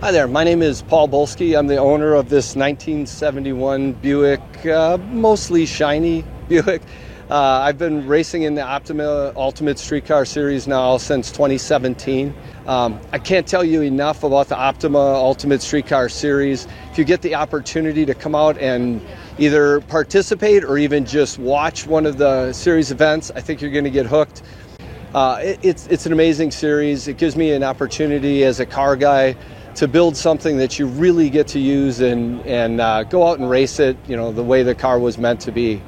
Hi there, my name is Paul Bolsky. I'm the owner of this 1971 Buick, mostly shiny Buick. I've been racing in the Optima Ultimate Streetcar Series now since 2017. I can't tell you enough about the Optima Ultimate Streetcar Series. If you get the opportunity to come out and either participate or even just watch one of the series events, I think you're going to get hooked. It's an amazing series. It gives me an opportunity as a car guy to build something that you really get to use and go out and race it, the way the car was meant to be.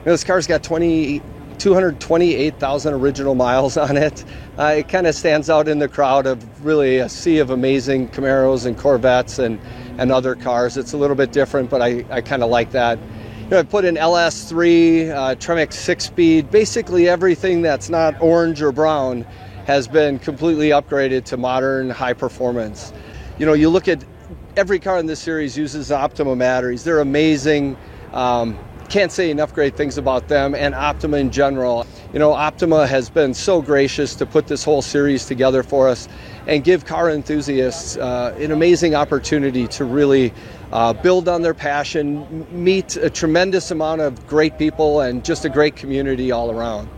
This car's got 228,000 original miles on it. It kind of stands out in the crowd of really a sea of amazing Camaros and Corvettes and other cars. It's a little bit different, but I kind of like that. I put in LS3, Tremec 6-speed, basically everything that's not orange or brown has been completely upgraded to modern high performance. You look at every car in this series uses Optima batteries. They're amazing. Can't say enough great things about them and Optima in general. Optima has been so gracious to put this whole series together for us and give car enthusiasts an amazing opportunity to really build on their passion, meet a tremendous amount of great people and just a great community all around.